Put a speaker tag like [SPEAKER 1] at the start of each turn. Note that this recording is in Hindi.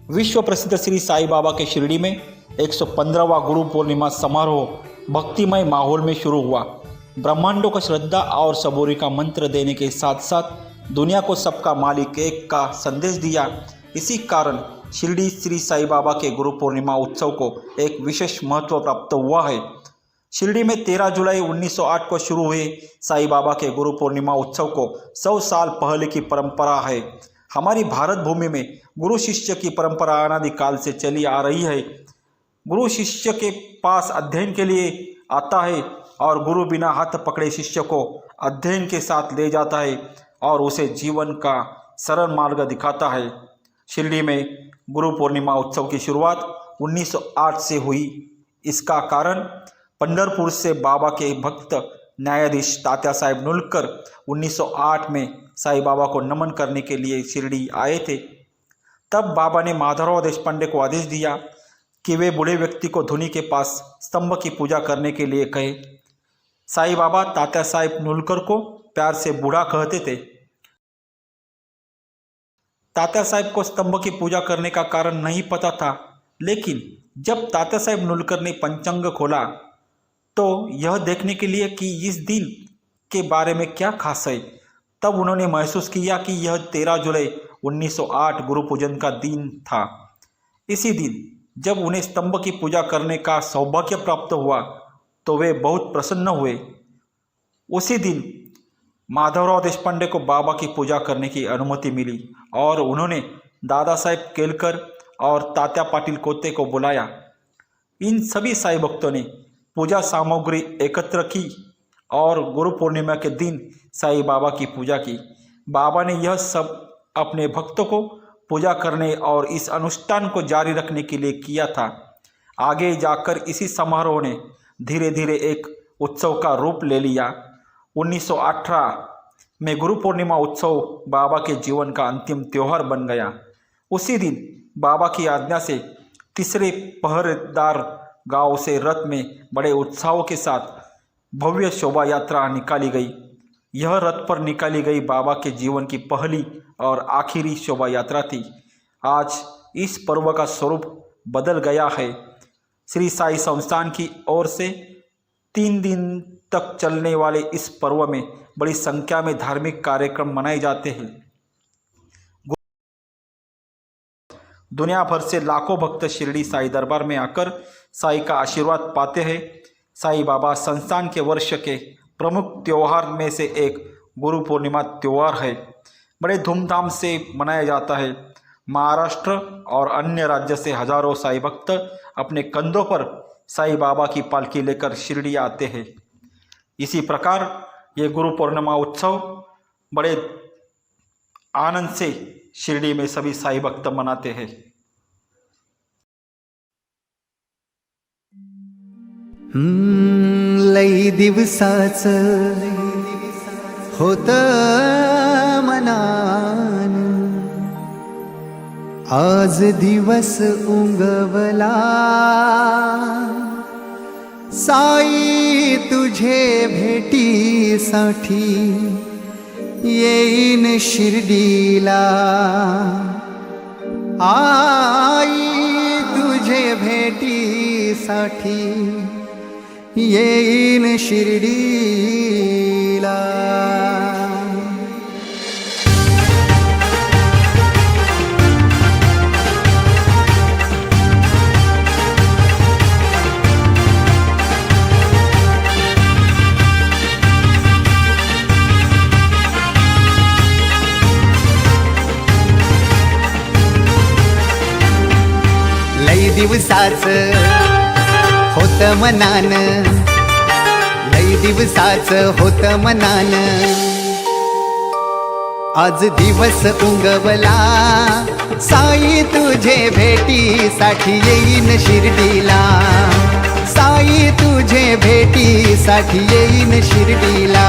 [SPEAKER 1] विश्व प्रसिद्ध श्री साई बाबा के शिरडी में 115वां गुरु पूर्णिमा समारोह भक्तिमय माहौल में शुरू हुआ। ब्रह्मांडों को श्रद्धा और सबूरी का मंत्र देने के साथ साथ दुनिया को सबका मालिक एक का संदेश दिया। इसी कारण शिरडी श्री साई बाबा के गुरु पूर्णिमा उत्सव को एक विशेष महत्व प्राप्त हुआ है। शिरडी में 13 जुलाई 1908 को शुरू हुए साई बाबा के गुरु पूर्णिमा उत्सव को 100 साल पहले की परंपरा है। हमारी भारत भूमि में गुरु शिष्य की परंपरा अनादिकाल से चली आ रही है। गुरु शिष्य के पास अध्ययन के लिए आता है और गुरु बिना हाथ पकड़े शिष्य को अध्ययन के साथ ले जाता है और उसे जीवन का सरल मार्ग दिखाता है। शिरडी में गुरु पूर्णिमा उत्सव की शुरुआत 1908 से हुई। इसका कारण पंढरपुर से बाबा के भक्त न्यायाधीश तात्या साहेब नुलकर 1908 में साई बाबा को नमन करने के लिए शिरडी आए थे। तब बाबा ने माधवराव देशपांडे को आदेश दिया कि वे बूढ़े व्यक्ति को धुनी के पास स्तंभ की पूजा करने के लिए कहे। साई बाबा तात्या साहेब नुलकर को प्यार से बूढ़ा कहते थे। तात्या साहेब को स्तंभ की पूजा करने का कारण नहीं पता था, लेकिन जब तात्या साहेब नुलकर ने पंचांग खोला तो यह देखने के लिए कि इस दिन के बारे में क्या खास है, तब उन्होंने महसूस किया कि यह 13 जुलाई 1908 गुरु पूजन का दिन था। इसी दिन जब उन्हें स्तंभ की पूजा करने का सौभाग्य प्राप्त हुआ तो वे बहुत प्रसन्न हुए। उसी दिन माधवराव देशपांडे को बाबा की पूजा करने की अनुमति मिली और उन्होंने दादा साहेब केलकर और तात्या पाटिल कोते को बुलाया। इन सभी साई भक्तों ने पूजा सामग्री एकत्र की और गुरु पूर्णिमा के दिन साई बाबा की पूजा की। बाबा ने यह सब अपने भक्तों को पूजा करने और इस अनुष्ठान को जारी रखने के लिए किया था। आगे जाकर इसी समारोह ने धीरे धीरे एक उत्सव का रूप ले लिया। 1918 में गुरु पूर्णिमा उत्सव बाबा के जीवन का अंतिम त्यौहार बन गया। उसी दिन बाबा की आज्ञा से तीसरे पहरेदार गांव से रथ में बड़े उत्साह के साथ भव्य शोभा यात्रा निकाली गई। यह रथ पर निकाली गई बाबा के जीवन की पहली और आखिरी शोभा यात्रा थी। आज इस पर्व का स्वरूप बदल गया है। श्री साई संस्थान की ओर से 3 दिन तक चलने वाले इस पर्व में बड़ी संख्या में धार्मिक कार्यक्रम मनाए जाते हैं। दुनिया भर से लाखों भक्त शिरडी साई दरबार में आकर साई का आशीर्वाद पाते हैं। साई बाबा संस्थान के वर्ष के प्रमुख त्योहार में से एक गुरु पूर्णिमा त्यौहार है। बड़े धूमधाम से मनाया जाता है। महाराष्ट्र और अन्य राज्य से हजारों साई भक्त अपने कंधों पर साई बाबा की पालकी लेकर शिरडी आते हैं। इसी प्रकार ये गुरु पूर्णिमा उत्सव बड़े आनंद से शिरडी में सभी साई भक्त मनाते हैं।
[SPEAKER 2] लई दिवसाच होत मनान, आज दिवस उंगवला, साई तुझे भेटीसाठी येईन शिर्डीला, आई तुझे भेटीसाठी येईन शिर्डीला। लई दिवसाच होत मनान, लई दिवसाच होत मनान, आज दिवस उंगवला, साई तुझे भेटीसाठी येईन शिर्डीला, साई तुझे भेटीसाठी येईन शिर्डीला,